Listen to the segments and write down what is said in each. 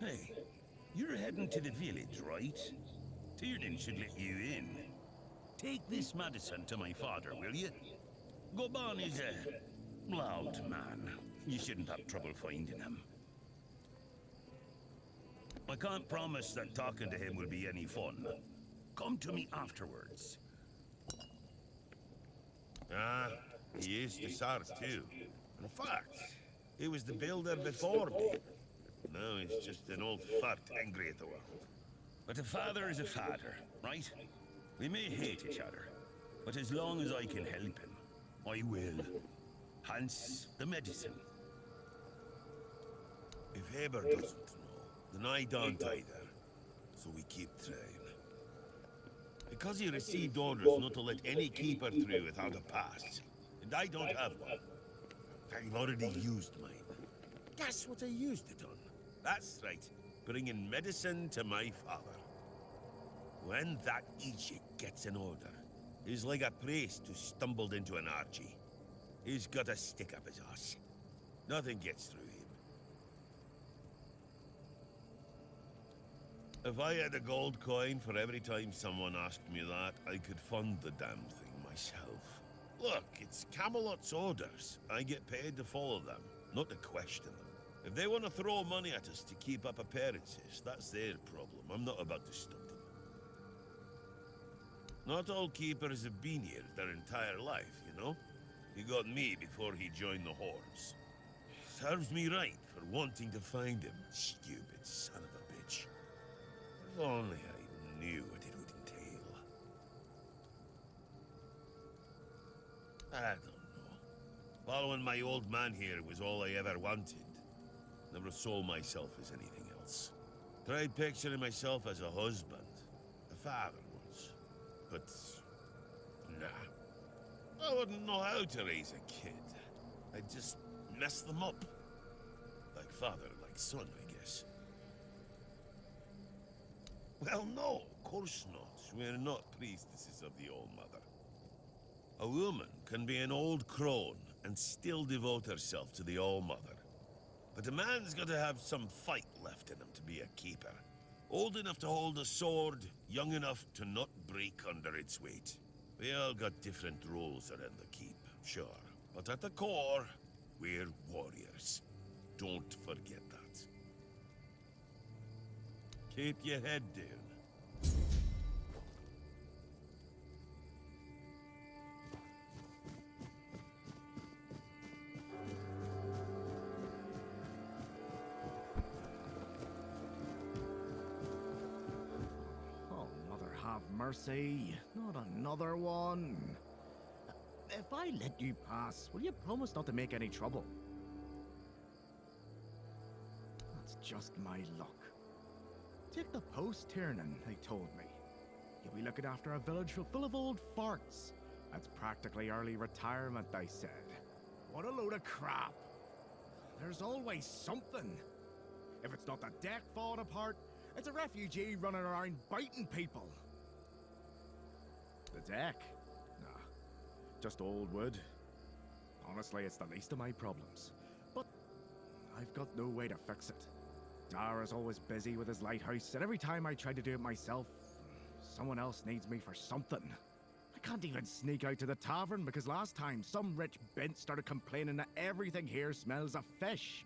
Say, you're heading to the village, right? Tiernan should let you in. Take this medicine to my father, will you? Goban is a loud man. You shouldn't have trouble finding him. I can't promise that talking to him will be any fun. Come to me afterwards. Ah, he is the Sar too. In fact, he was the builder before me. Now he's just an old fart angry at the world. But a father is a father, right? We may hate each other, but as long as I can help him, I will. Hence, the medicine. If Heber doesn't know, then I don't either. So we keep trying. Because he received orders not to let any keeper through without a pass. And I don't have one. I've already used mine. Guess what I used it on? That's right, bringing medicine to my father. When that Egypt gets an order, he's like a priest who stumbled into an orgy. He's got a stick up his ass. Nothing gets through him. If I had a gold coin for every time someone asked me that, I could fund the damn thing myself. Look, it's Camelot's orders. I get paid to follow them, not to question them. If they want to throw money at us to keep up appearances, that's their problem. I'm not about to stop them. Not all keepers have been here their entire life, you know? He got me before he joined the Hordes. Serves me right for wanting to find him, stupid son of a bitch. If only I knew what it would entail. I don't know. Following my old man here was all I ever wanted. Never saw myself as anything else. Tried picturing myself as a husband, a father once. But, nah. I wouldn't know how to raise a kid. I'd just mess them up. Like father, like son, I guess. Well, no, of course not. We're not priestesses of the All-Mother. A woman can be an old crone and still devote herself to the All-Mother. But a man's got to have some fight left in him to be a keeper. Old enough to hold a sword, young enough to not break under its weight. We all got different roles around the keep, sure. But at the core, we're warriors. Don't forget that. Keep your head down. Mercy, not another one. If I let you pass, will you promise not to make any trouble? That's just my luck. Take the post, Tiernan, they told me. You'll be looking after a village full of old farts. That's practically early retirement, they said. What a load of crap. There's always something. If it's not the deck falling apart, it's a refugee running around biting people. The deck? Nah, just old wood. Honestly, it's the least of my problems. But I've got no way to fix it. Dara's always busy with his lighthouse, and every time I try to do it myself, someone else needs me for something. I can't even sneak out to the tavern because last time some rich bint started complaining that everything here smells of fish.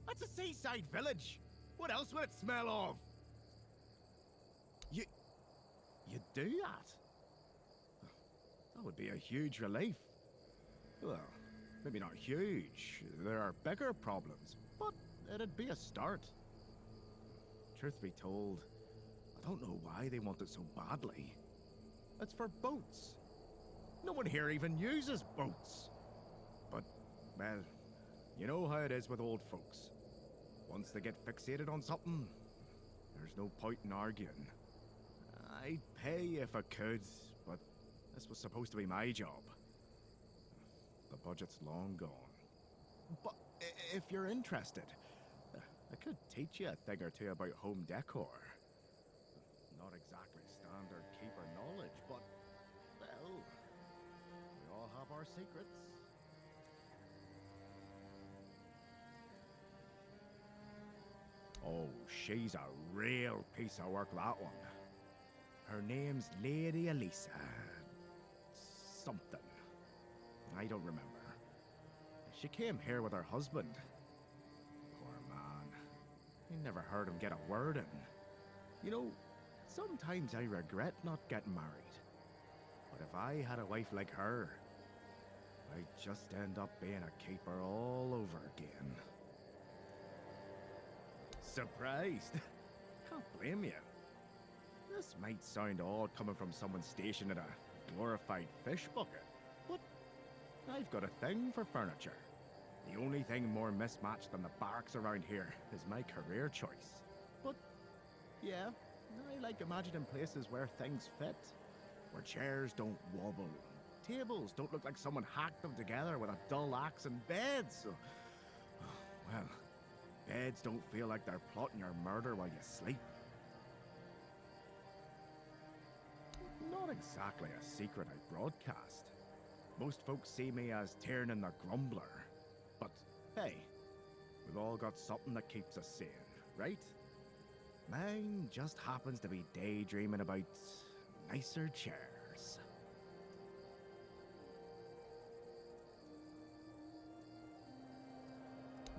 That's a seaside village. What else would it smell of? You do that? That would be a huge relief. Well, maybe not huge. There are bigger problems, but it'd be a start. Truth be told, I don't know why they want it so badly. It's for boats. No one here even uses boats. But, well, you know how it is with old folks. Once they get fixated on something, there's no point in arguing. I'd pay if I could, but this was supposed to be my job. The budget's long gone. But if you're interested, I could teach you a thing or two about home decor. Not exactly standard keeper knowledge, but, well, we all have our secrets. Oh, she's a real piece of work, that one. Her name's Lady Elisa. Something. I don't remember. She came here with her husband. Poor man. I never heard him get a word in. You know, sometimes I regret not getting married. But if I had a wife like her, I'd just end up being a keeper all over again. Surprised? Can't blame you. This might sound odd coming from someone stationed at a glorified fish bucket, but I've got a thing for furniture. The only thing more mismatched than the barracks around here is my career choice. But, yeah, I like imagining places where things fit. Where chairs don't wobble. Tables don't look like someone hacked them together with a dull axe, and beds. Well, beds don't feel like they're plotting your murder while you sleep. Not exactly a secret I broadcast. Most folks see me as Tiernan the Grumbler. But, hey, we've all got something that keeps us sane, right? Mine just happens to be daydreaming about nicer chairs.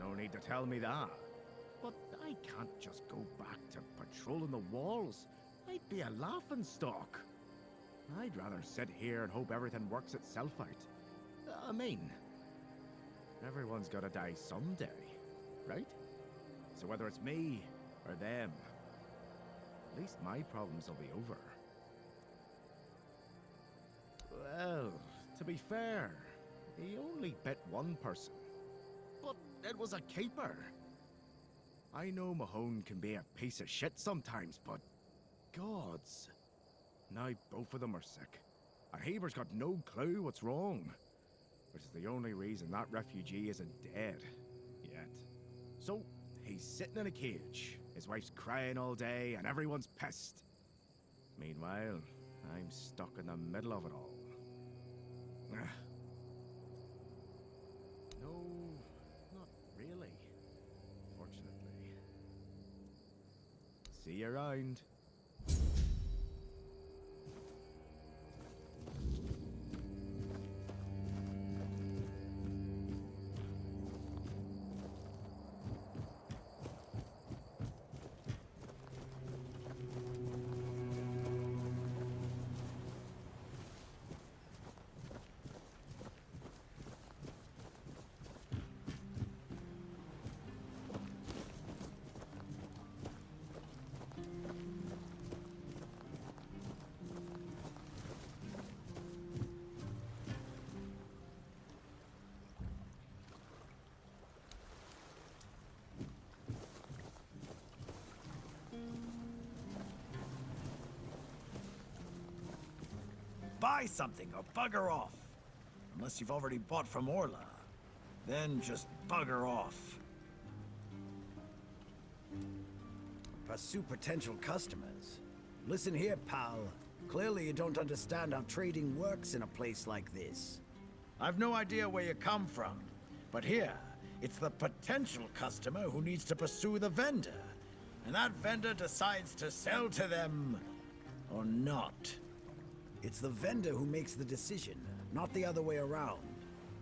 No need to tell me that. But I can't just go back to patrolling the walls. I'd be a laughingstock. I'd rather sit here and hope everything works itself out. I mean, everyone's gotta die someday, right? So whether it's me or them, at least my problems will be over. Well, to be fair, he only bit one person. But it was a keeper. I know Mahone can be a piece of shit sometimes, but gods. Now both of them are sick. And Haber's got no clue what's wrong. Which is the only reason that refugee isn't dead. Yet. So, he's sitting in a cage. His wife's crying all day and everyone's pissed. Meanwhile, I'm stuck in the middle of it all. No, not really. Fortunately. See you around. Buy something or bugger off. Unless you've already bought from Orla. Then just bugger off. Pursue potential customers. Listen here, pal. Clearly you don't understand how trading works in a place like this. I've no idea where you come from, but here, it's the potential customer who needs to pursue the vendor. And that vendor decides to sell to them or not. It's the vendor who makes the decision, not the other way around.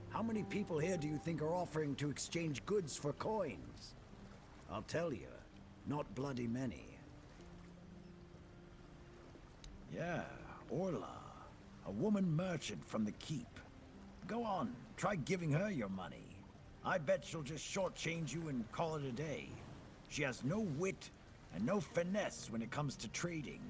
How many people here do you think are offering to exchange goods for coins? I'll tell you, not bloody many. Yeah, Orla, a woman merchant from the Keep. Go on, try giving her your money. I bet she'll just shortchange you and call it a day. She has no wit and no finesse when it comes to trading.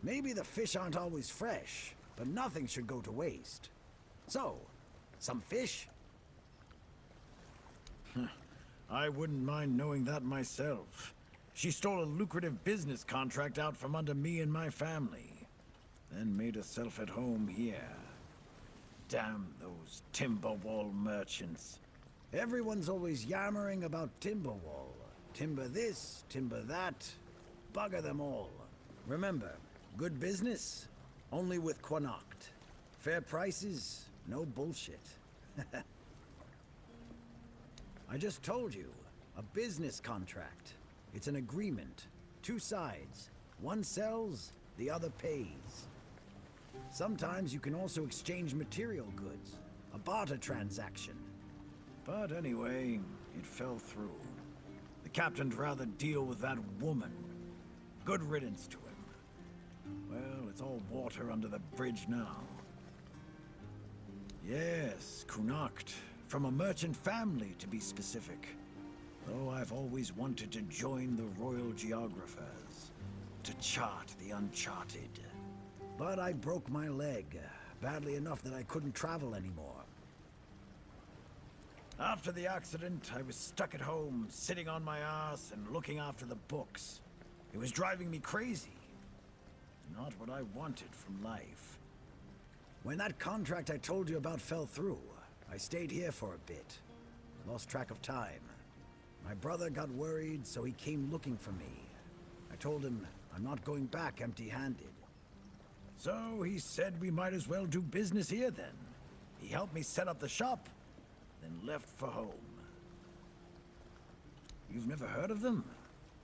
Maybe the fish aren't always fresh, but nothing should go to waste. So, some fish? I wouldn't mind knowing that myself. She stole a lucrative business contract out from under me and my family, then made herself at home here. Damn those Timberwall merchants. Everyone's always yammering about Timberwall. Timber this, timber that. Bugger them all. Remember, good business, only with Connacht. Fair prices, no bullshit. I just told you, a business contract. It's an agreement. Two sides. One sells, the other pays. Sometimes you can also exchange material goods. A barter transaction. But anyway, it fell through. The captain'd rather deal with that woman. Good riddance to him. Well, it's all water under the bridge now. Yes, Connacht. From a merchant family, to be specific. Though I've always wanted to join the Royal Geographers. To chart the uncharted. But I broke my leg. Badly enough that I couldn't travel anymore. After the accident, I was stuck at home, sitting on my ass and looking after the books. It was driving me crazy. Not what I wanted from life. When that contract I told you about fell through, I stayed here for a bit. Lost track of time. My brother got worried, so he came looking for me. I told him I'm not going back empty-handed. So he said we might as well do business here then. He helped me set up the shop, then left for home. You've never heard of them?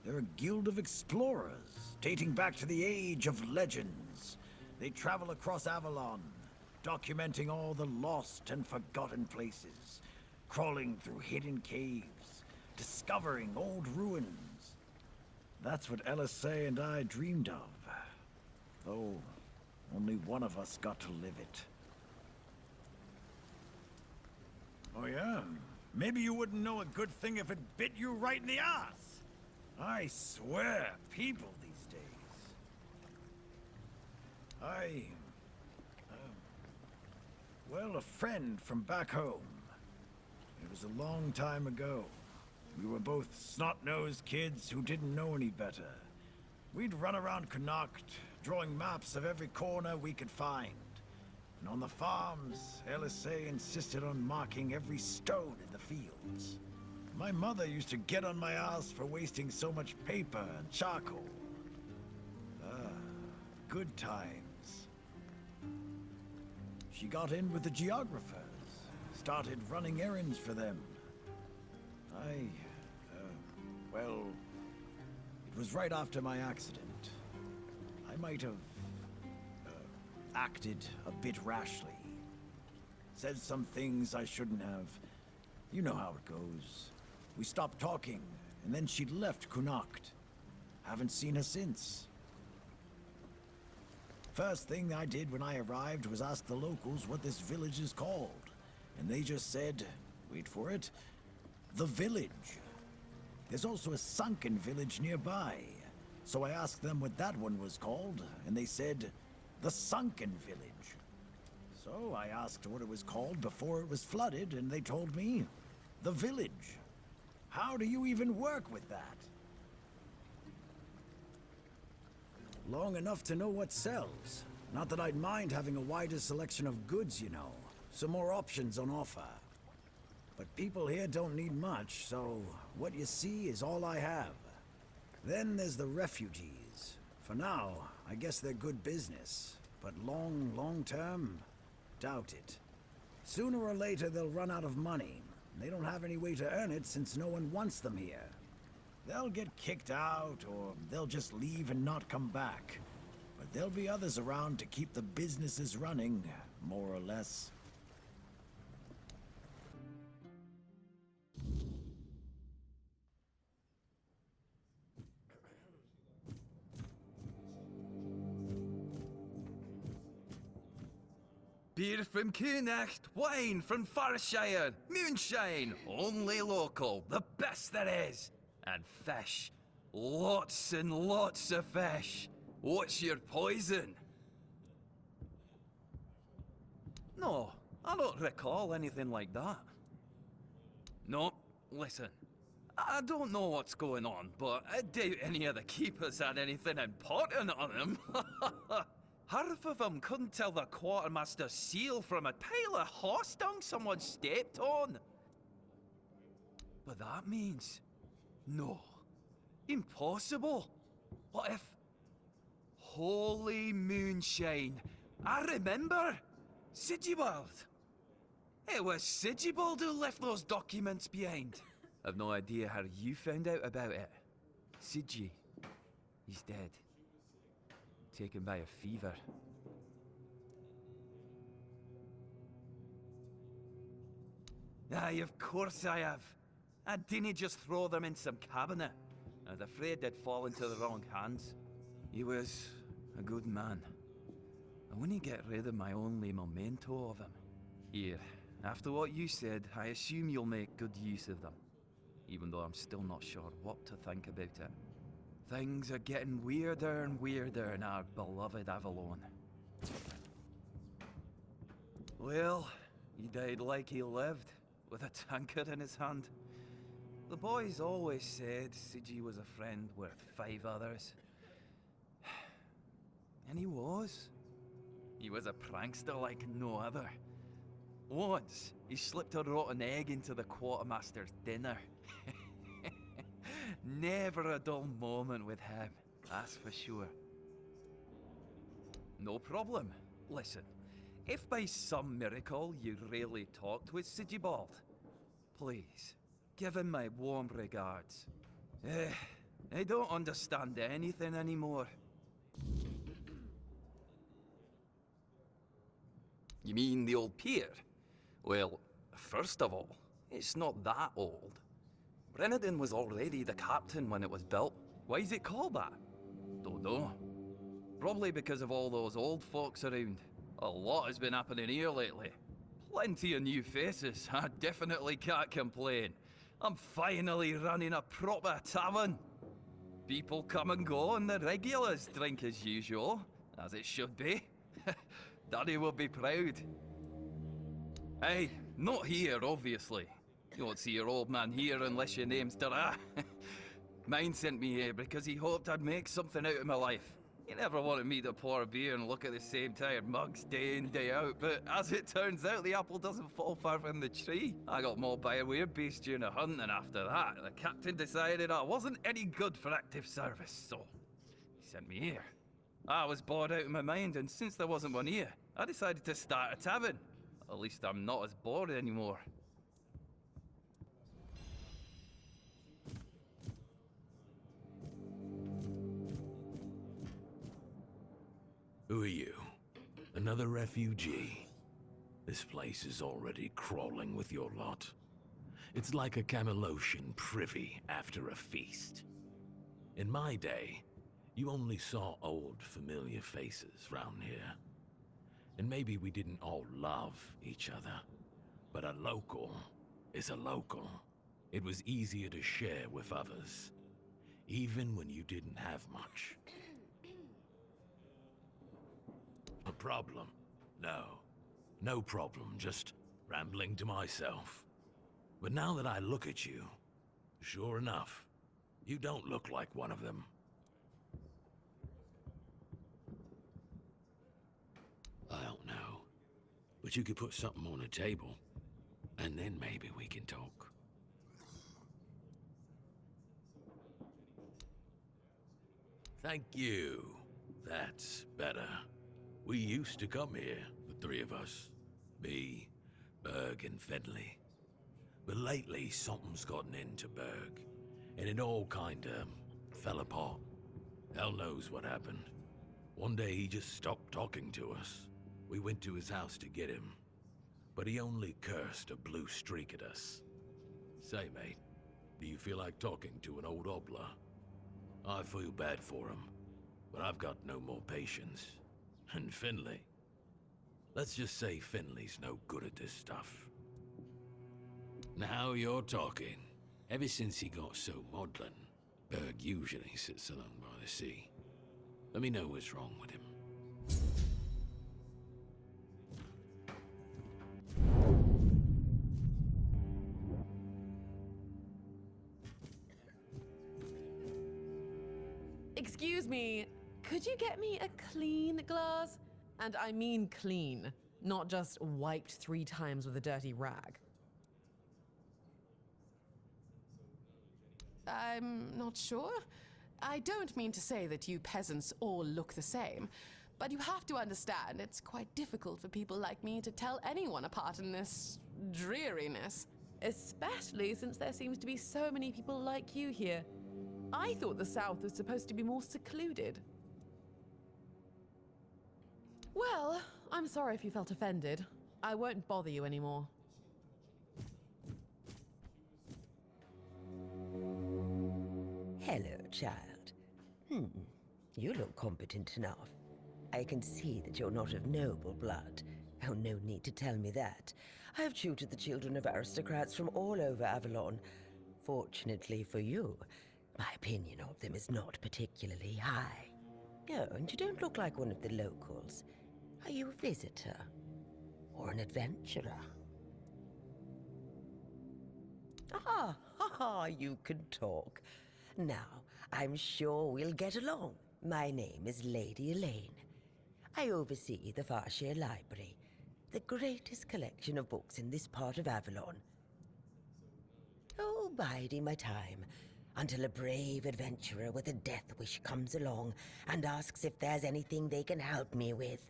They're a guild of explorers, dating back to the age of legends. They travel across Avalon, documenting all the lost and forgotten places, crawling through hidden caves, discovering old ruins. That's what LSA and I dreamed of. Though, only one of us got to live it. Oh yeah? Maybe you wouldn't know a good thing if it bit you right in the ass. I swear, people these days. Well, a friend from back home. It was a long time ago. We were both snot-nosed kids who didn't know any better. We'd run around Connacht, drawing maps of every corner we could find. And on the farms, LSA insisted on marking every stone in the fields. My mother used to get on my ass for wasting so much paper and charcoal. Good times. She got in with the geographers, started running errands for them. Well, it was right after my accident. I might have acted a bit rashly. Said some things I shouldn't have. You know how it goes. We stopped talking, and then she left Connacht. Haven't seen her since. First thing I did when I arrived was ask the locals what this village is called. And they just said, wait for it, the village. There's also a sunken village nearby. So I asked them what that one was called, and they said, the Sunken Village. So I asked what it was called before it was flooded, and they told me, the village. How do you even work with that? Long enough to know what sells. Not that I'd mind having a wider selection of goods, you know. Some more options on offer. But people here don't need much, so what you see is all I have. Then there's the refugees. For now, I guess they're good business. But long term, doubt it. Sooner or later they'll run out of money. They don't have any way to earn it since no one wants them here. They'll get kicked out, or they'll just leave and not come back. But there'll be others around to keep the businesses running, more or less. Beer from Connacht, wine from Farshire, moonshine, only local, the best there is. And fish, lots and lots of fish. What's your poison? No, I don't recall anything like that. No, listen. I don't know what's going on, but I doubt any of the keepers had anything important on them. Half of them couldn't tell the quartermaster's seal from a pile of horse dung someone stepped on. But that means... no. Impossible. What if... Holy moonshine. I remember. Sigibald. It was Sigibald who left those documents behind. I've no idea how you found out about it. Sigi. He's dead. Taken by a fever. Aye, of course I have. I didn't just throw them in some cabinet. I was afraid they'd fall into the wrong hands. He was a good man. I wouldn't get rid of my only memento of him. Here, after what you said, I assume you'll make good use of them. Even though I'm still not sure what to think about it. Things are getting weirder and weirder in our beloved Avalon. Well, he died like he lived, with a tankard in his hand. The boys always said Sigi was a friend worth 5 others. And he was. He was a prankster like no other. Once, he slipped a rotten egg into the quartermaster's dinner. Never a dull moment with him, that's for sure. No problem. Listen, if by some miracle you really talked with Sigibald, please, give him my warm regards. I don't understand anything anymore. You mean the old pier? Well, first of all, it's not that old. Brenadin was already the captain when it was built. Why is it called that? Don't know. Probably because of all those old folks around. A lot has been happening here lately. Plenty of new faces. I definitely can't complain. I'm finally running a proper tavern. People come and go and the regulars drink as usual, as it should be. Daddy will be proud. Hey, not here, obviously. You won't see your old man here unless your name's Dara. Mine sent me here because he hoped I'd make something out of my life. He never wanted me to pour a beer and look at the same tired mugs day in, day out, but as it turns out, the apple doesn't fall far from the tree. I got mauled by a werebeast during a hunt, and after that, the captain decided I wasn't any good for active service, so he sent me here. I was bored out of my mind, and since there wasn't one here, I decided to start a tavern. At least I'm not as bored anymore. Who are you? Another refugee? This place is already crawling with your lot. It's like a Camelosian privy after a feast. In my day, you only saw old, familiar faces round here. And maybe we didn't all love each other, but a local is a local. It was easier to share with others, even when you didn't have much. A problem? No. No problem, just rambling to myself. But now that I look at you, sure enough, you don't look like one of them. I don't know. But you could put something on the table, and then maybe we can talk. Thank you. That's better. We used to come here, the 3 of us. Me, Berg, and Fedley. But lately, something's gotten into Berg, and it all kinda fell apart. Hell knows what happened. One day he just stopped talking to us. We went to his house to get him, but he only cursed a blue streak at us. Say, mate, do you feel like talking to an old obla? I feel bad for him, but I've got no more patience. And Finley? Let's just say Finley's no good at this stuff. Now you're talking. Ever since he got so maudlin, Berg usually sits alone by the sea. Let me know what's wrong with him. Excuse me, Could you get me a clean glass? And I mean clean, not just wiped 3 times with a dirty rag. I'm not sure. I don't mean to say that you peasants all look the same, but you have to understand it's quite difficult for people like me to tell anyone apart in this dreariness. Especially since there seems to be so many people like you here. I thought the South was supposed to be more secluded. Well, I'm sorry if you felt offended. I won't bother you anymore. Hello, child. You look competent enough. I can see that you're not of noble blood. Oh, no need to tell me that. I have tutored the children of aristocrats from all over Avalon. Fortunately for you, my opinion of them is not particularly high. Oh, and you don't look like one of the locals. Are you a visitor? Or an adventurer? You can talk. Now, I'm sure we'll get along. My name is Lady Elaine. I oversee the Farshire Library, the greatest collection of books in this part of Avalon. Oh, biding my time, until a brave adventurer with a death wish comes along and asks if there's anything they can help me with.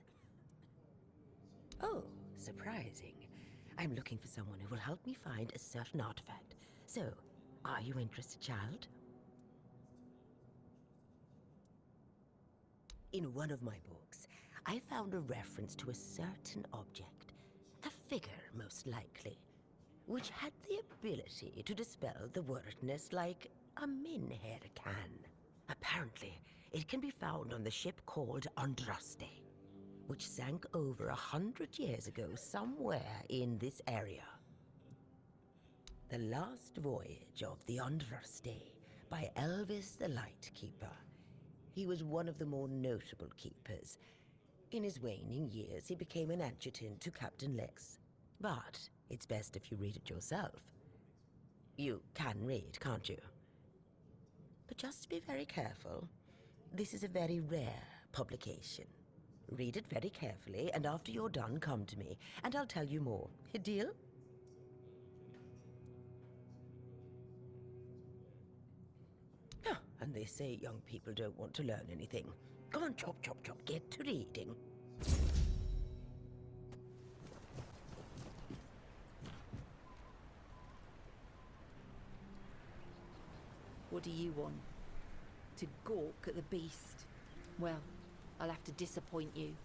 Oh, surprising. I'm looking for someone who will help me find a certain artifact. So, are you interested, child? In one of my books, I found a reference to a certain object, a figure most likely, which had the ability to dispel the wordness like a minhair can. Apparently, it can be found on the ship called Andraste, which sank over 100 years ago somewhere in this area. The last voyage of the Andraste by Elvis the Lightkeeper. He was one of the more notable keepers. In his waning years, he became an adjutant to Captain Lex. But it's best if you read it yourself. You can read, can't you? But just be very careful. This is a very rare publication. Read it very carefully, and after you're done, come to me, and I'll tell you more. A deal? And they say young people don't want to learn anything. Go on, chop, chop, chop, get to reading. What do you want? To gawk at the beast? Well, I'll have to disappoint you.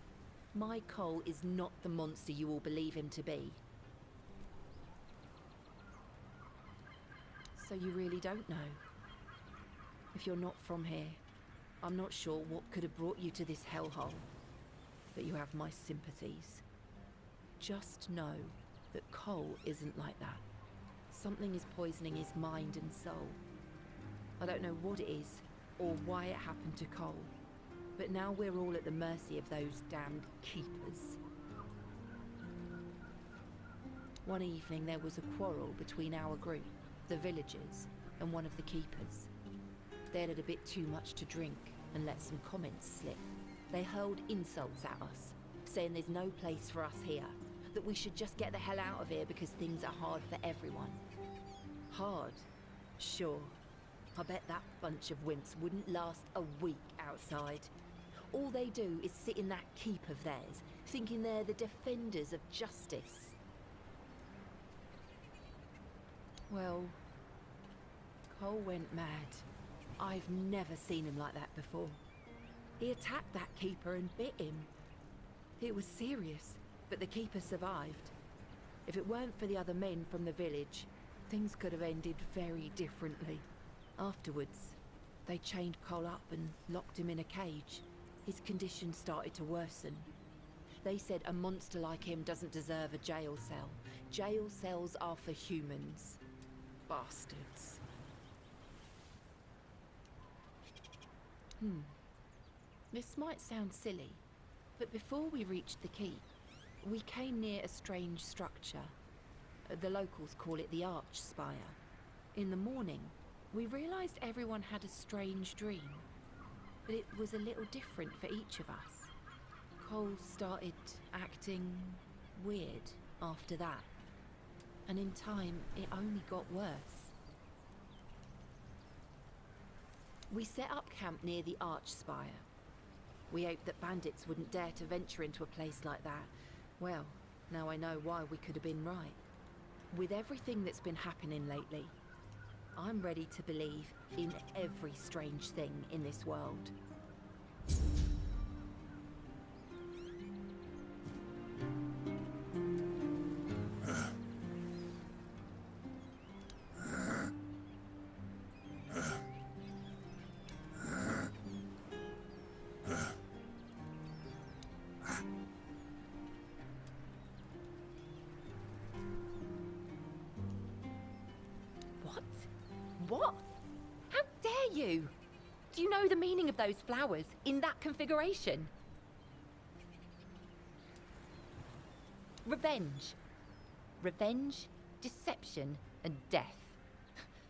My Cole is not the monster you all believe him to be. So you really don't know? If you're not from here, I'm not sure what could have brought you to this hellhole. But you have my sympathies. Just know that Cole isn't like that. Something is poisoning his mind and soul. I don't know what it is, or why it happened to Cole. But now we're all at the mercy of those damned keepers. One evening there was a quarrel between our group, the villagers, and one of the keepers. They'd had a bit too much to drink and let some comments slip. They hurled insults at us, saying there's no place for us here, that we should just get the hell out of here because things are hard for everyone. Hard? Sure. I bet that bunch of wimps wouldn't last a week outside. All they do is sit in that keep of theirs, thinking they're the defenders of justice. Well, Cole went mad. I've never seen him like that before. He attacked that keeper and bit him. It was serious, but the keeper survived. If it weren't for the other men from the village, things could have ended very differently. Afterwards, they chained Cole up and locked him in a cage. His condition started to worsen. They said a monster like him doesn't deserve a jail cell. Jail cells are for humans. Bastards. This might sound silly, but before we reached the keep, we came near a strange structure. The locals call it the Arch Spire. In the morning, we realized everyone had a strange dream. but it was a little different for each of us. Cole started acting weird after that, and in time, it only got worse. We set up camp near the Arch Spire. We hoped that bandits wouldn't dare to venture into a place like that. Well, now I know why we could have been right. With everything that's been happening lately, I'm ready to believe in every strange thing in this world. What? How dare you? Do you know the meaning of those flowers in that configuration? Revenge. Revenge, deception, and death.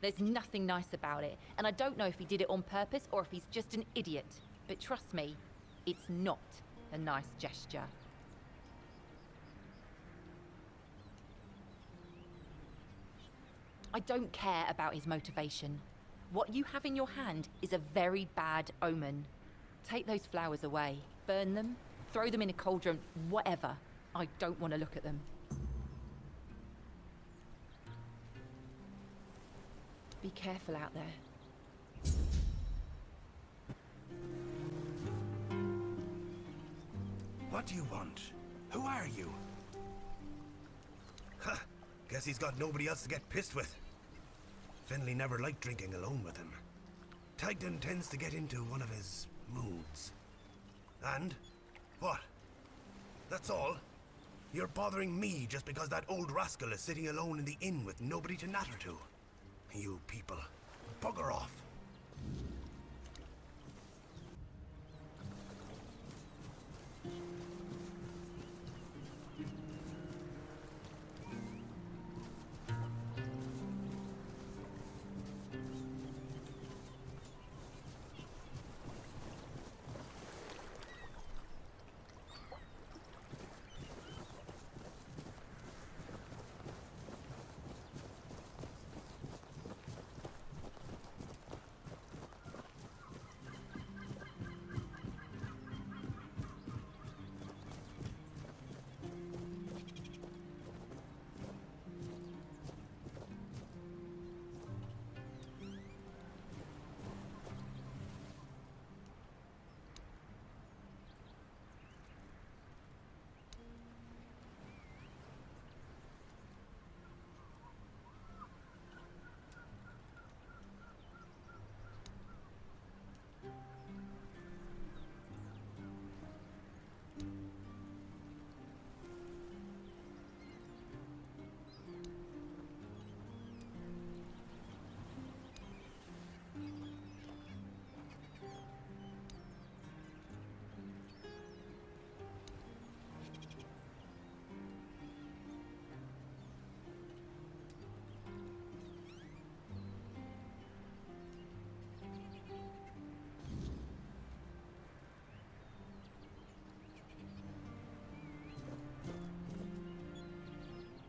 There's nothing nice about it, and I don't know if he did it on purpose or if he's just an idiot. But trust me, it's not a nice gesture. I don't care about his motivation. What you have in your hand is a very bad omen. Take those flowers away. Burn them, throw them in a cauldron, whatever. I don't want to look at them. Be careful out there. What do you want? Who are you? Ha! Guess he's got nobody else to get pissed with. Finley never liked drinking alone with him. Tagden tends to get into one of his moods. And? What? That's all? You're bothering me just because that old rascal is sitting alone in the inn with nobody to natter to. You people, bugger off.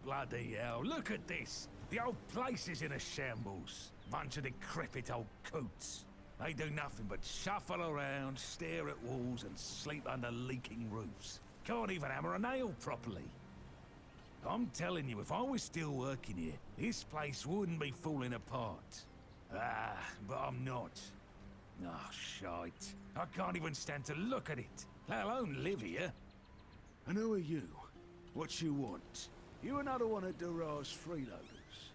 Bloody hell, look at this! The old place is in a shambles. Bunch of decrepit old coots. They do nothing but shuffle around, stare at walls, and sleep under leaking roofs. Can't even hammer a nail properly. I'm telling you, if I was still working here, this place wouldn't be falling apart. Ah, but I'm not. Oh, shite. I can't even stand to look at it, let alone live here. And who are you? What you want? You another one of Durar's freeloaders?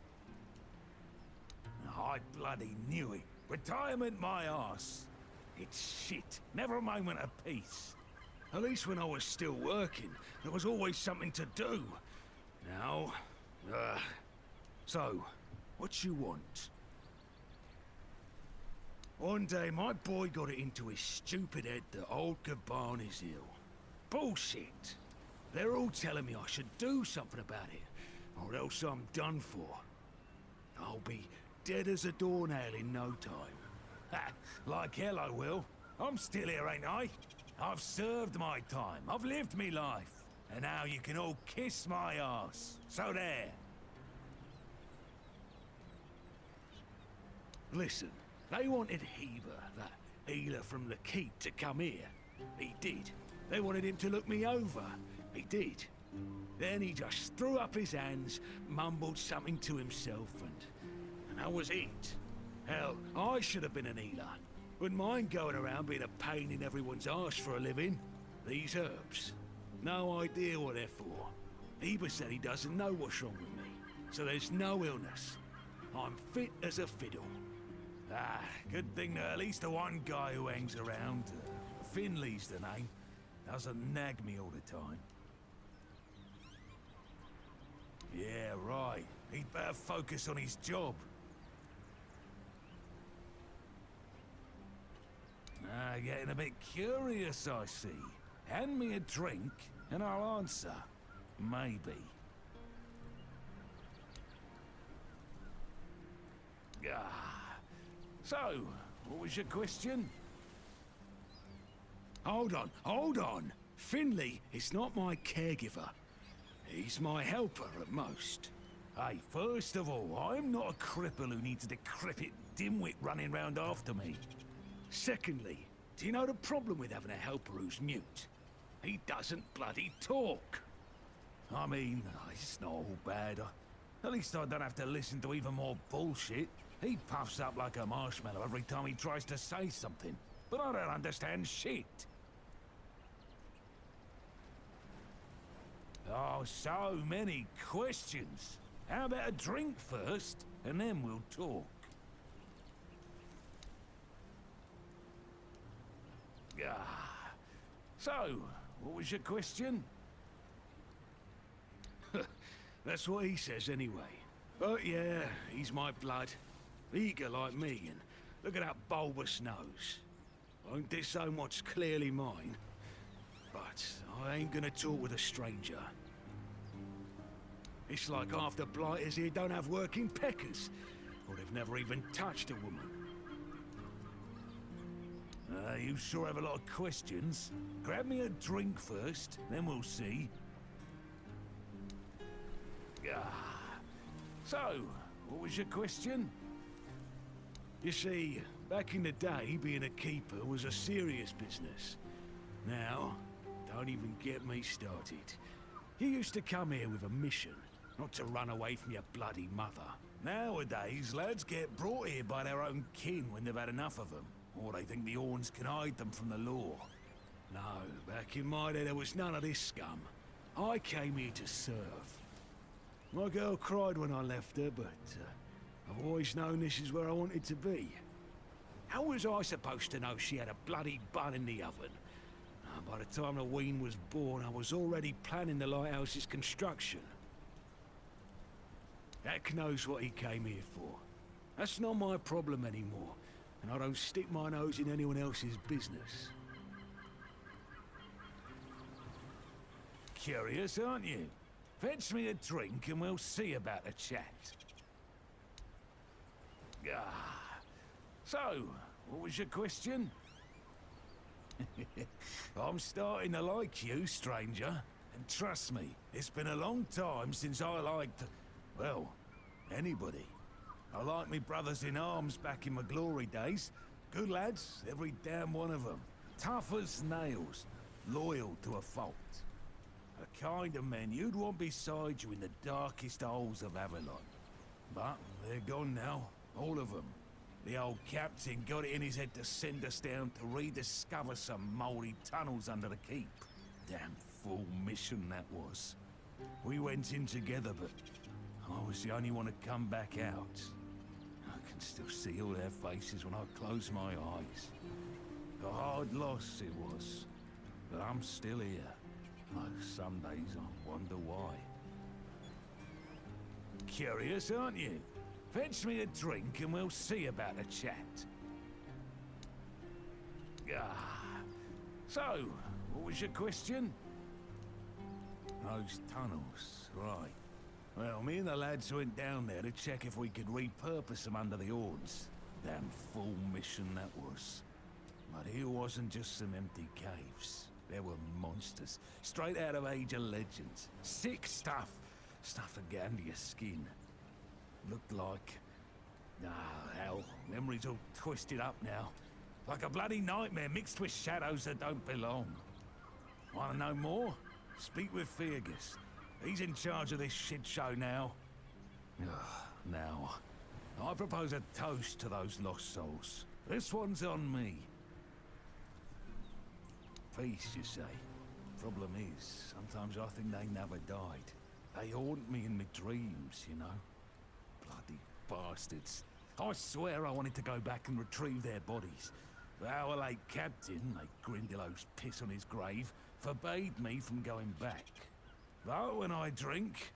I bloody knew it. Retirement my arse. It's shit. Never a moment of peace. At least when I was still working, there was always something to do. Now, so, what you want? One day, my boy got it into his stupid head that old Gaban is ill. Bullshit. They're all telling me I should do something about it, or else I'm done for. I'll be dead as a doornail in no time. Ha! Like hell I will. I'm still here, ain't I? I've served my time. I've lived me life. And now you can all kiss my arse. So there. Listen, they wanted Heber, that healer from the keep, to come here. He did. They wanted him to look me over. He did. Then he just threw up his hands, mumbled something to himself, and that was it. Hell, I should have been an healer. Wouldn't mind going around being a pain in everyone's arse for a living. These herbs. No idea what they're for. Heber said he doesn't know what's wrong with me, so there's no illness. I'm fit as a fiddle. Ah, good thing that at least the one guy who hangs around, Finley's the name, doesn't nag me all the time. Yeah, right. He'd better focus on his job. Ah, getting a bit curious, I see. Hand me a drink, and I'll answer. Maybe. Ah. So, what was your question? Hold on. Finley is not my caregiver. He's my helper at most. Hey, first of all, I'm not a cripple who needs a decrepit dimwit running round after me. Secondly, do you know the problem with having a helper who's mute? He doesn't bloody talk. I mean, it's not all bad. At least I don't have to listen to even more bullshit. He puffs up like a marshmallow every time he tries to say something. But I don't understand shit. Oh, so many questions. How about a drink first, and then we'll talk? Ah. So, what was your question? That's what he says anyway. But yeah, he's my blood. Eager like me, and look at that bulbous nose. Won't disown what's clearly mine. But I ain't gonna talk with a stranger. It's like half the blighters here don't have working peckers, or they've never even touched a woman. You sure have a lot of questions. Grab me a drink first, then we'll see. Ah. So, what was your question? You see, back in the day, being a keeper was a serious business. Now, don't even get me started. You used to come here with a mission, not to run away from your bloody mother. Nowadays, lads get brought here by their own kin when they've had enough of them, or they think the Orns can hide them from the law. No, back in my day there was none of this scum. I came here to serve. My girl cried when I left her, but I've always known this is where I wanted to be. How was I supposed to know she had a bloody bun in the oven? By the time the wean was born, I was already planning the lighthouse's construction. Heck knows what he came here for. That's not my problem anymore, and I don't stick my nose in anyone else's business. Curious, aren't you? Fetch me a drink and we'll see about the chat. Ah. So, what was your question? I'm starting to like you, stranger. And trust me, it's been a long time since I liked, well, anybody. I liked me brothers in arms back in my glory days. Good lads, every damn one of them. Tough as nails, loyal to a fault. The kind of men you'd want beside you in the darkest holes of Avalon. But they're gone now, all of them. The old captain got it in his head to send us down to rediscover some mouldy tunnels under the keep. Damn fool mission that was. We went in together, but I was the only one to come back out. I can still see all their faces when I close my eyes. A hard loss it was, but I'm still here. Like some days I wonder why. Curious, aren't you? Fetch me a drink and we'll see about the chat. Ah. So, what was your question? Those tunnels, right. Well, me and the lads went down there to check if we could repurpose them under the Orns. Damn fool mission that was. But here wasn't just some empty caves. There were monsters, straight out of Age of Legends. Sick stuff. Stuff to get under your skin. Looked like... Ah, hell, memory's all twisted up now. Like a bloody nightmare mixed with shadows that don't belong. Wanna know more? Speak with Fergus. He's in charge of this shit show now. Now, I propose a toast to those lost souls. This one's on me. Peace, you say. Problem is, sometimes I think they never died. They haunt me in my dreams, you know? Bloody bastards. I swear I wanted to go back and retrieve their bodies. But our late captain, like Grindelows piss on his grave, forbade me from going back. But when I drink,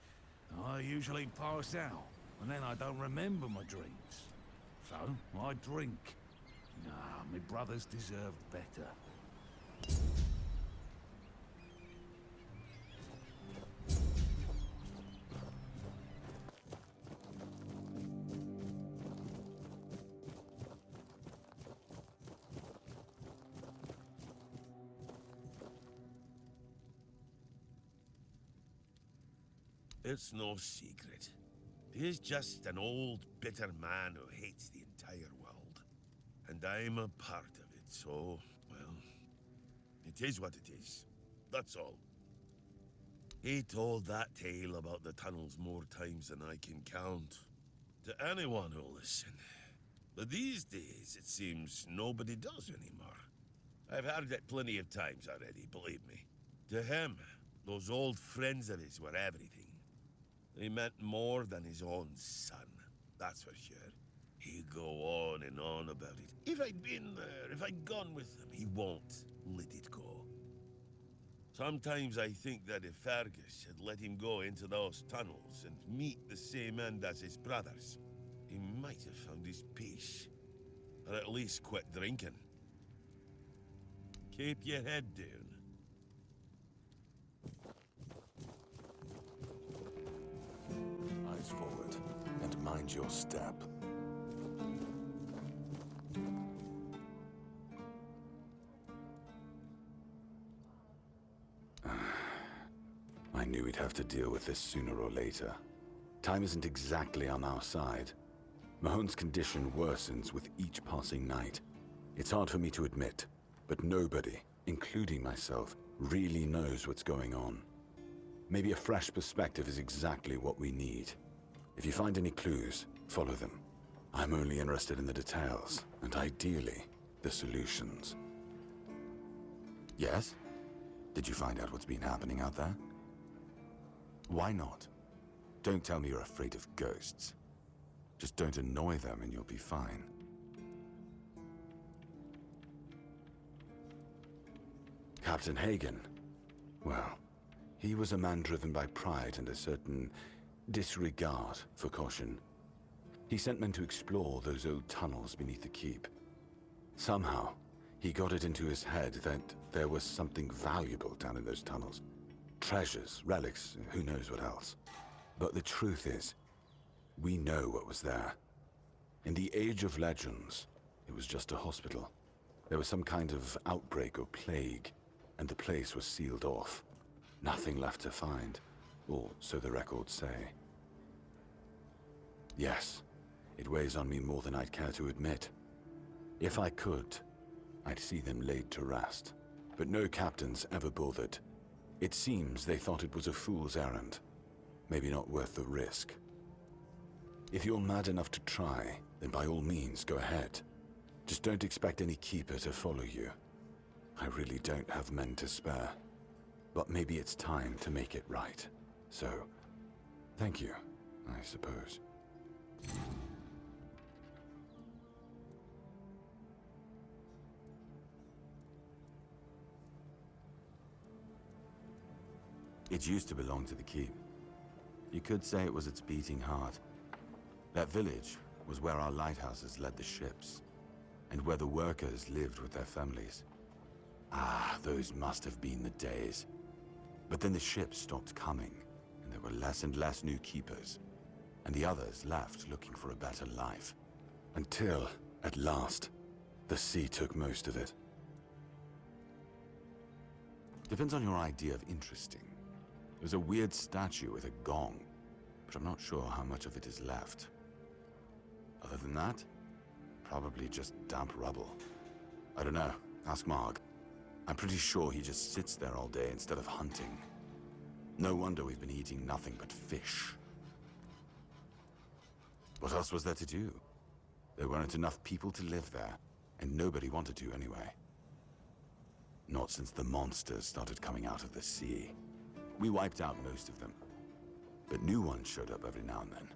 I usually pass out, and then I don't remember my dreams. So, I drink. Ah, my brothers deserved better. It's no secret. He's just an old, bitter man who hates the entire world. And I'm a part of it, so, well, it is what it is. That's all. He told that tale about the tunnels more times than I can count. To anyone who'll listen. But these days, it seems nobody does anymore. I've heard it plenty of times already, believe me. To him, those old friends of his were everything. They meant more than his own son, that's for sure. He'd go on and on about it. If I'd been there, if I'd gone with him, he won't let it go. Sometimes I think that if Fergus had let him go into those tunnels and meet the same end as his brothers, he might have found his peace. Or at least quit drinking. Keep your head down. Eyes forward, and mind your step. I knew we'd have to deal with this sooner or later. Time isn't exactly on our side. Mahone's condition worsens with each passing night. It's hard for me to admit, but nobody, including myself, really knows what's going on. Maybe a fresh perspective is exactly what we need. If you find any clues, follow them. I'm only interested in the details, and ideally, the solutions. Yes? Did you find out what's been happening out there? Why not? Don't tell me you're afraid of ghosts. Just don't annoy them and you'll be fine. Captain Hagen. Well, he was a man driven by pride and a certain disregard for caution. He sent men to explore those old tunnels beneath the keep. Somehow, he got it into his head that there was something valuable down in those tunnels. Treasures, relics, who knows what else. But the truth is, we know what was there. In the Age of Legends, it was just a hospital. There was some kind of outbreak or plague, and the place was sealed off. Nothing left to find, or so the records say. Yes, it weighs on me more than I'd care to admit. If I could, I'd see them laid to rest. But no captains ever bothered. It seems they thought it was a fool's errand. Maybe not worth the risk. If you're mad enough to try, then by all means go ahead. Just don't expect any keeper to follow you. I really don't have men to spare. But maybe it's time to make it right. So, thank you, I suppose. It used to belong to the keep. You could say it was its beating heart. That village was where our lighthouses led the ships, and where the workers lived with their families. Ah, those must have been the days. But then the ships stopped coming, and there were less and less new keepers, and the others left looking for a better life. Until, at last, the sea took most of it. Depends on your idea of interesting. There's a weird statue with a gong, but I'm not sure how much of it is left. Other than that, probably just damp rubble. I don't know. Ask Marg. I'm pretty sure he just sits there all day instead of hunting. No wonder we've been eating nothing but fish. What else was there to do? There weren't enough people to live there, and nobody wanted to anyway. Not since the monsters started coming out of the sea. We wiped out most of them, but new ones showed up every now and then.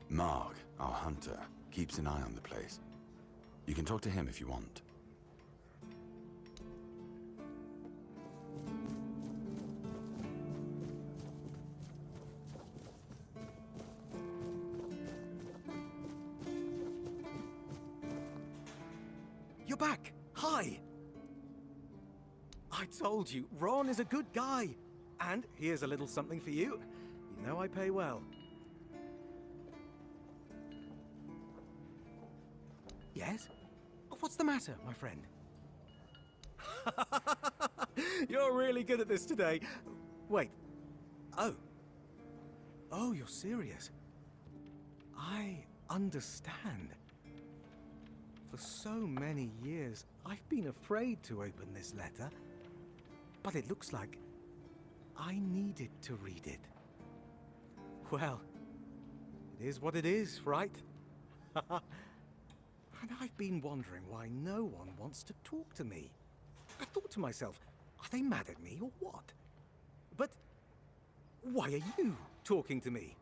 Marg, our hunter, keeps an eye on the place. You can talk to him if you want. You're back! Hi! I told you, Ron is a good guy. And here's a little something for you. You know I pay well. Yes? What's the matter, my friend? You're really good at this today. Wait. Oh. Oh, you're serious. I understand. For so many years, I've been afraid to open this letter. But it looks like I needed to read it. Well, it is what it is, right? And I've been wondering why no one wants to talk to me. I thought to myself, are they mad at me or what? But why are you talking to me?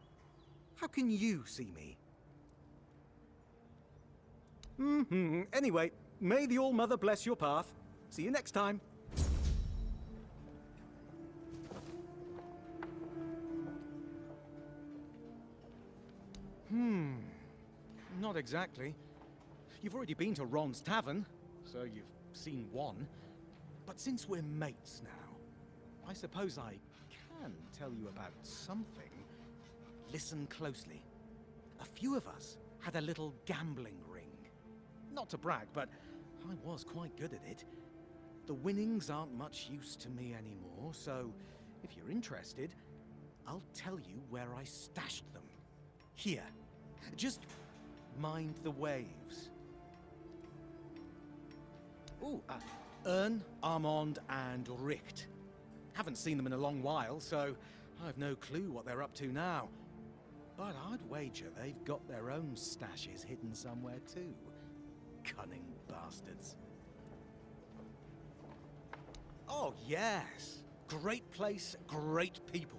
How can you see me? Anyway, may the All-Mother bless your path. See you next time. Not exactly. You've already been to Ron's tavern, so you've seen one. But since we're mates now, I suppose I can tell you about something. Listen closely. A few of us had a little gambling ring. Not to brag, but I was quite good at it. The winnings aren't much use to me anymore, so if you're interested, I'll tell you where I stashed them. Here. Just mind the waves. Ooh, Ern, Armand, and Richt. Haven't seen them in a long while, so I've no clue what they're up to now. But I'd wager they've got their own stashes hidden somewhere too. Cunning bastards. Oh, yes. Great place, great people.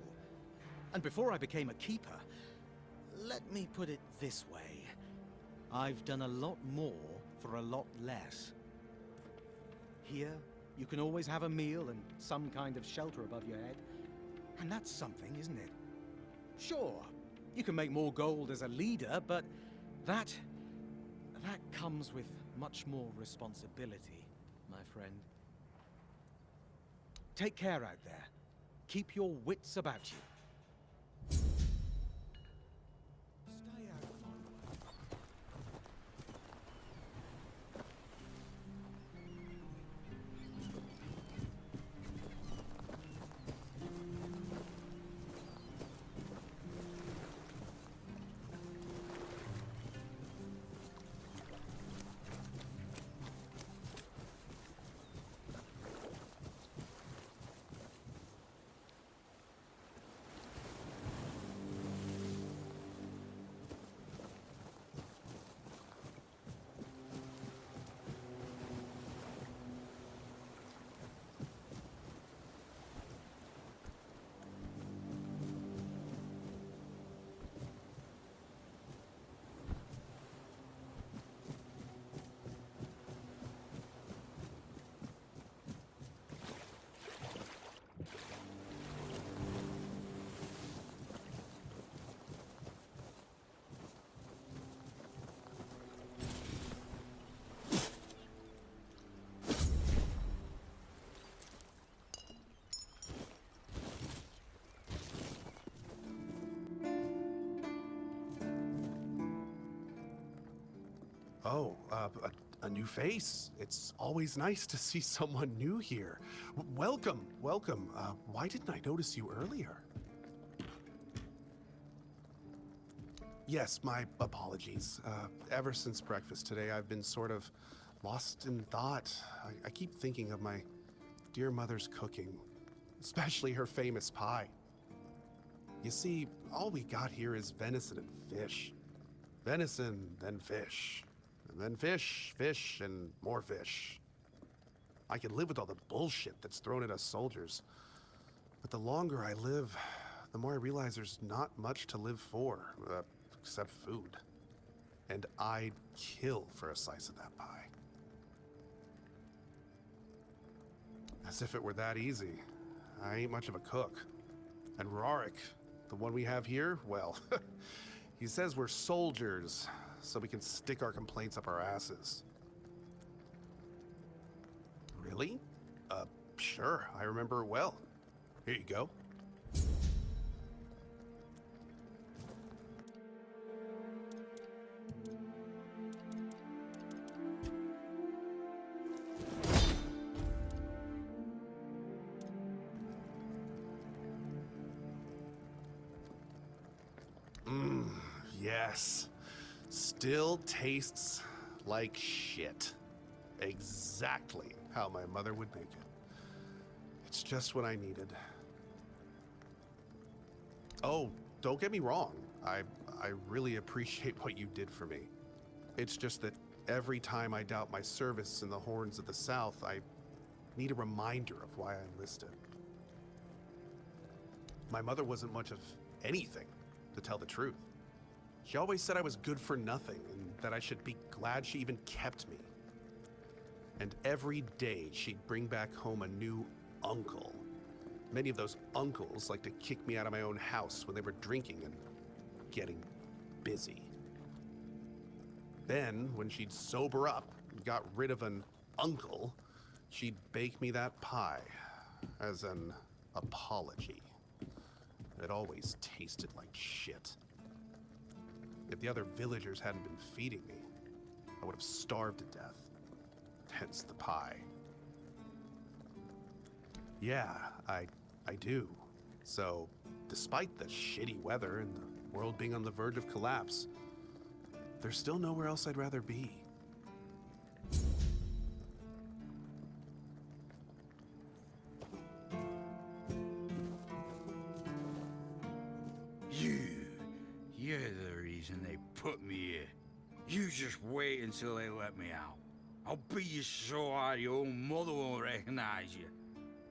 And before I became a keeper, let me put it this way. I've done a lot more for a lot less. Here, you can always have a meal and some kind of shelter above your head. And that's something, isn't it? Sure, you can make more gold as a leader, but that comes with much more responsibility, my friend. Take care out there. Keep your wits about you. Stay out of my way. Oh, a new face. It's always nice to see someone new here. Welcome, welcome. Why didn't I notice you earlier? Yes, my apologies. Ever since breakfast today, I've been sort of lost in thought. I keep thinking of my dear mother's cooking, especially her famous pie. You see, all we got here is venison and fish. Venison, then fish. And then fish, fish, and more fish. I can live with all the bullshit that's thrown at us soldiers. But the longer I live, the more I realize there's not much to live for, except food. And I'd kill for a slice of that pie. As if it were that easy. I ain't much of a cook. And Rorik, the one we have here, well, he says we're soldiers, so we can stick our complaints up our asses. Really? Sure, I remember it well. Here you go. Yes. Still tastes like shit. Exactly how my mother would make it. It's just what I needed. Oh, don't get me wrong. I really appreciate what you did for me. It's just that every time I doubt my service in the Horns of the South, I need a reminder of why I enlisted. My mother wasn't much of anything, to tell the truth. She always said I was good for nothing and that I should be glad she even kept me. And every day she'd bring back home a new uncle. Many of those uncles like to kick me out of my own house when they were drinking and getting busy. Then, when she'd sober up and got rid of an uncle, she'd bake me that pie as an apology. It always tasted like shit. If the other villagers hadn't been feeding me, I would have starved to death. Hence the pie. Yeah, I do. So, despite the shitty weather and the world being on the verge of collapse, there's still nowhere else I'd rather be. You're the reason they put me here. You just wait until they let me out. I'll beat you so hard your own mother won't recognize you.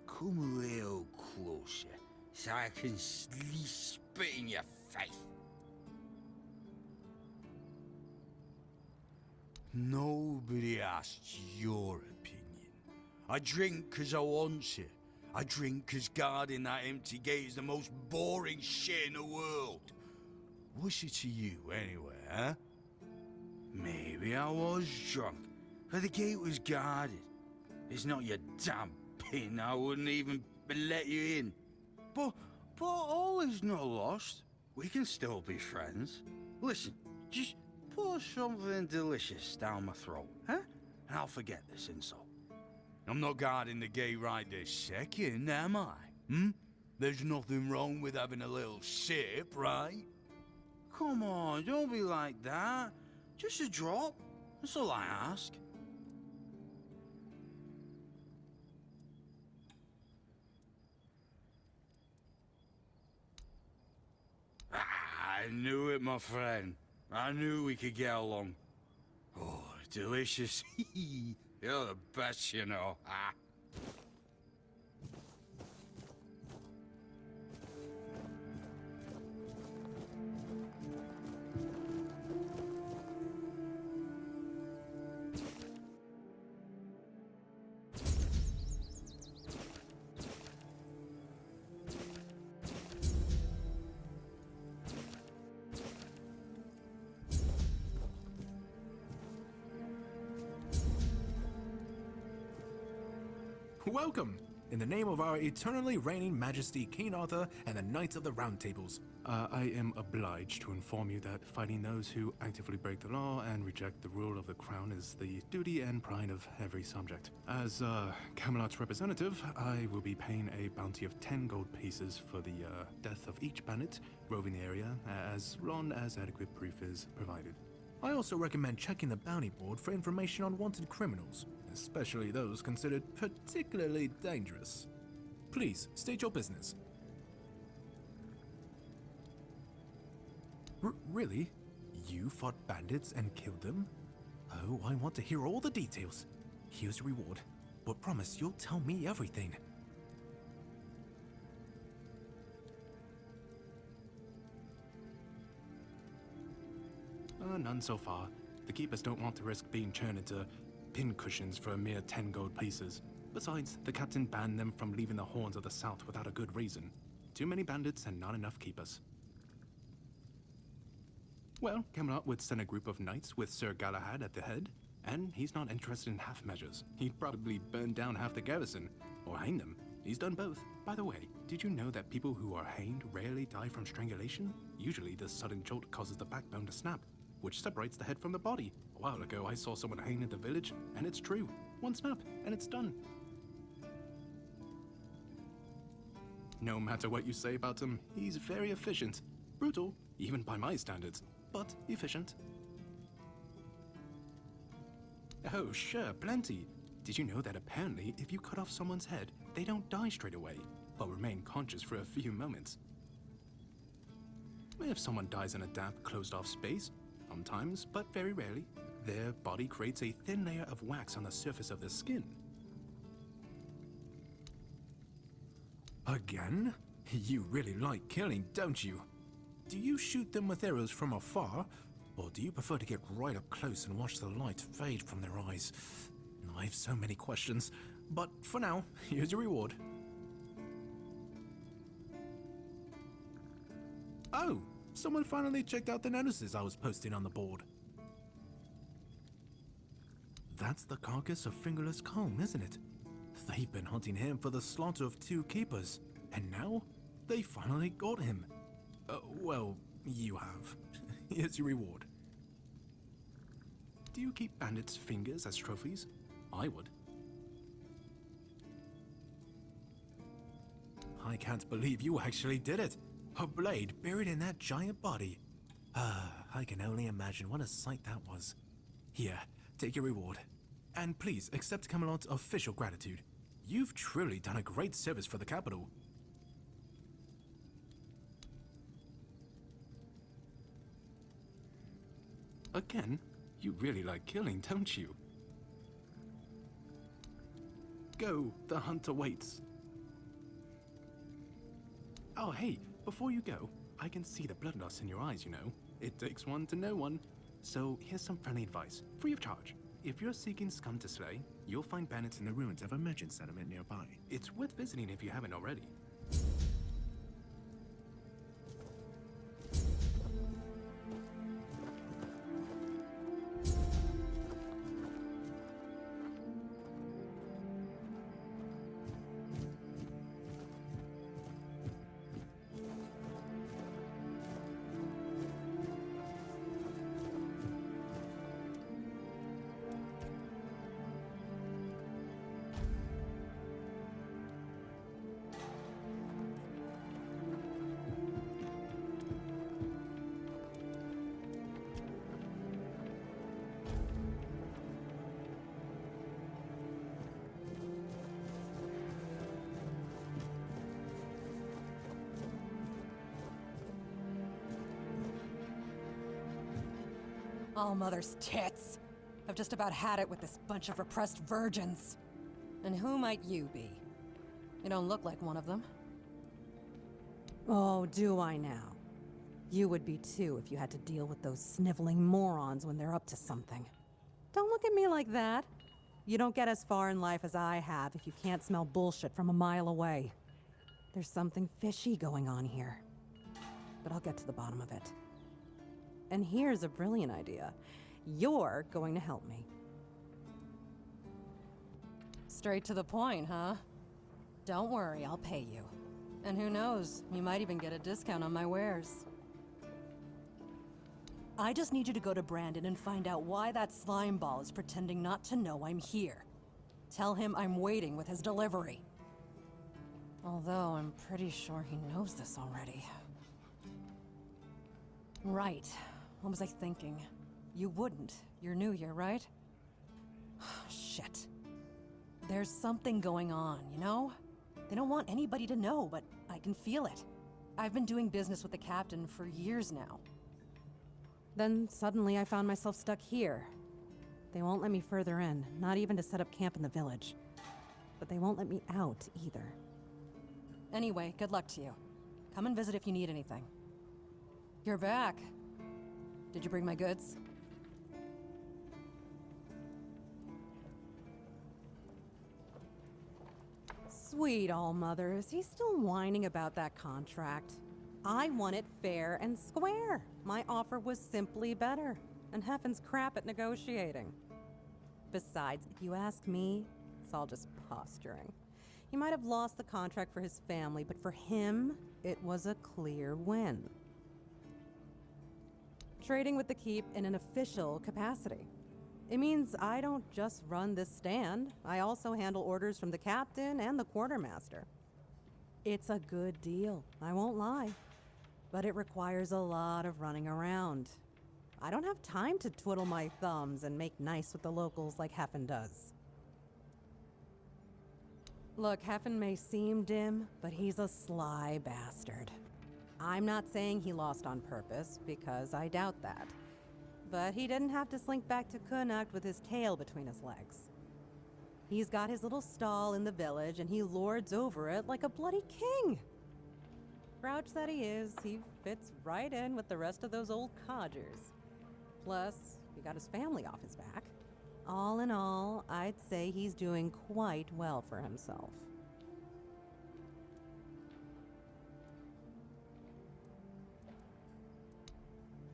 Come a little closer, so I can spit in your face. Nobody asked your opinion. I drink 'cause I want you. I drink 'cause guarding that empty gate is the most boring shit in the world. What's it to you, anyway, huh? Maybe I was drunk, but the gate was guarded. It's not your damn pin, I wouldn't even let you in. But all is not lost. We can still be friends. Listen, just pour something delicious down my throat, huh? And I'll forget this insult. I'm not guarding the gate right this second, am I? There's nothing wrong with having a little sip, right? Come on, don't be like that. Just a drop. That's all I ask. I knew it, my friend. I knew we could get along. Oh, delicious. You're the best, you know. Welcome. in the name of our eternally reigning Majesty King Arthur and the Knights of the Round Tables. I am obliged to inform you that fighting those who actively break the law and reject the rule of the crown is the duty and pride of every subject. As Camelot's representative, I will be paying a bounty of 10 gold pieces for the death of each bandit roving the area, as long as adequate proof is provided. I also recommend checking the bounty board for information on wanted criminals, especially those considered particularly dangerous. Please, state your business. Really? You fought bandits and killed them? Oh, I want to hear all the details. Here's your reward, but promise you'll tell me everything. None so far. The keepers don't want to risk being turned into pincushions for a mere 10 gold pieces. Besides, the captain banned them from leaving the Horns of the South without a good reason. Too many bandits and not enough keepers. Well, Camelot would send a group of knights with Sir Galahad at the head, and he's not interested in half measures. He'd probably burn down half the garrison, or hang them. He's done both. By the way, did you know that people who are hanged rarely die from strangulation? Usually the sudden jolt causes the backbone to snap, which separates the head from the body. A while ago, I saw someone hanged in the village, and it's true. One snap, and it's done. No matter what you say about him, he's very efficient. Brutal, even by my standards, but efficient. Oh, sure, plenty. Did you know that apparently if you cut off someone's head, they don't die straight away, but remain conscious for a few moments? If someone dies in a damp, closed-off space, sometimes, but very rarely, their body creates a thin layer of wax on the surface of their skin. Again? You really like killing, don't you? Do you shoot them with arrows from afar, or do you prefer to get right up close and watch the light fade from their eyes? I have so many questions, but for now, here's your reward. Oh, someone finally checked out the notices I was posting on the board. That's the carcass of Fingerless Comb, isn't it? They've been hunting him for the slaughter of 2 keepers, and now they finally got him. Well, you have. Here's your reward. Do you keep bandits' fingers as trophies? I would. I can't believe you actually did it. A blade buried in that giant body. I can only imagine what a sight that was. Here, take your reward. And please accept Camelot's official gratitude. You've truly done a great service for the capital. Again, you really like killing, don't you? Go, the hunt awaits. Oh, hey, before you go, I can see the bloodlust in your eyes, you know. It takes one to know one. So here's some friendly advice, free of charge. If you're seeking scum to slay, you'll find bandits in the ruins of a merchant settlement nearby. It's worth visiting if you haven't already. All mother's tits. I've just about had it with this bunch of repressed virgins. And who might you be? You don't look like one of them. Oh, do I now? You would be too if you had to deal with those sniveling morons when they're up to something. Don't look at me like that. You don't get as far in life as I have if you can't smell bullshit from a mile away. There's something fishy going on here. But I'll get to the bottom of it. And here's a brilliant idea. You're going to help me. Straight to the point, huh? Don't worry, I'll pay you. And who knows, you might even get a discount on my wares. I just need you to go to Brandon and find out why that slime ball is pretending not to know I'm here. Tell him I'm waiting with his delivery. Although I'm pretty sure he knows this already. Right. What was I thinking? You wouldn't. You're new here, right? Shit. There's something going on, you know? They don't want anybody to know, but I can feel it. I've been doing business with the captain for years now. Then suddenly I found myself stuck here. They won't let me further in, not even to set up camp in the village. But they won't let me out either. Anyway, good luck to you. Come and visit if you need anything. You're back. Did you bring my goods? Sweet All-Mother, is he still whining about that contract? I want it fair and square. My offer was simply better, and Heffen's crap at negotiating. Besides, if you ask me, it's all just posturing. He might have lost the contract for his family, but for him, it was a clear win. Trading with the Keep in an official capacity. It means I don't just run this stand, I also handle orders from the captain and the quartermaster. It's a good deal, I won't lie, but it requires a lot of running around. I don't have time to twiddle my thumbs and make nice with the locals like Heffen does. Look, Heffen may seem dim, but he's a sly bastard. I'm not saying he lost on purpose, because I doubt that. But he didn't have to slink back to Connacht with his tail between his legs. He's got his little stall in the village, and he lords over it like a bloody king. Grouch that he is, he fits right in with the rest of those old codgers. Plus, he got his family off his back. All in all, I'd say he's doing quite well for himself.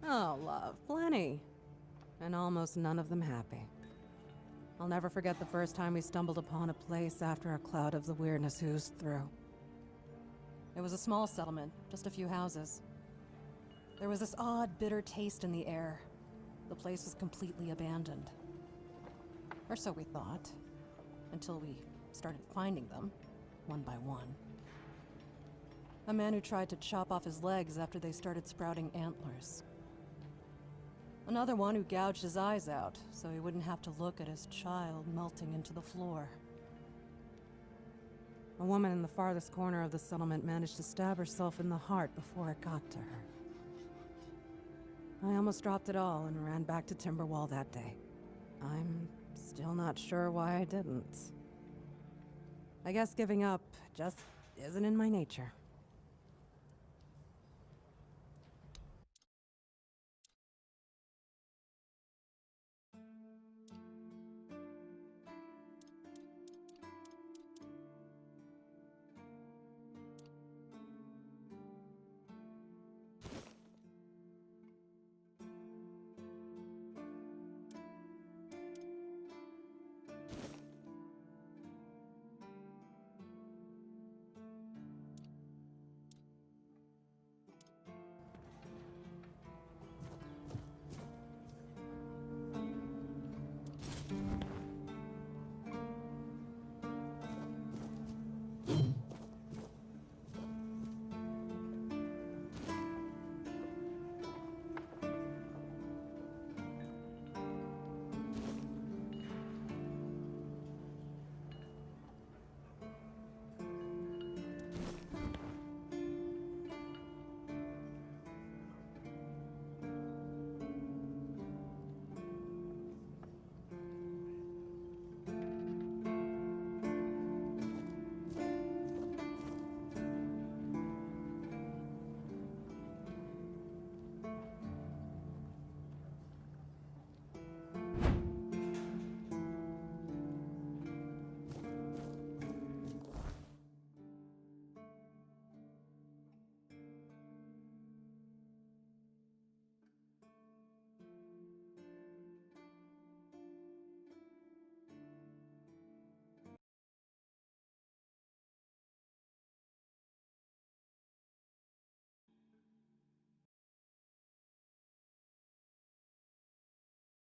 Oh, love, plenty. And almost none of them happy. I'll never forget the first time we stumbled upon a place after a cloud of the weirdness oozed through. It was a small settlement, just a few houses. There was this odd, bitter taste in the air. The place was completely abandoned. Or so we thought, until we started finding them, one by one. A man who tried to chop off his legs after they started sprouting antlers. Another one who gouged his eyes out, so he wouldn't have to look at his child melting into the floor. A woman in the farthest corner of the settlement managed to stab herself in the heart before it got to her. I almost dropped it all and ran back to Timberwall that day. I'm still not sure why I didn't. I guess giving up just isn't in my nature.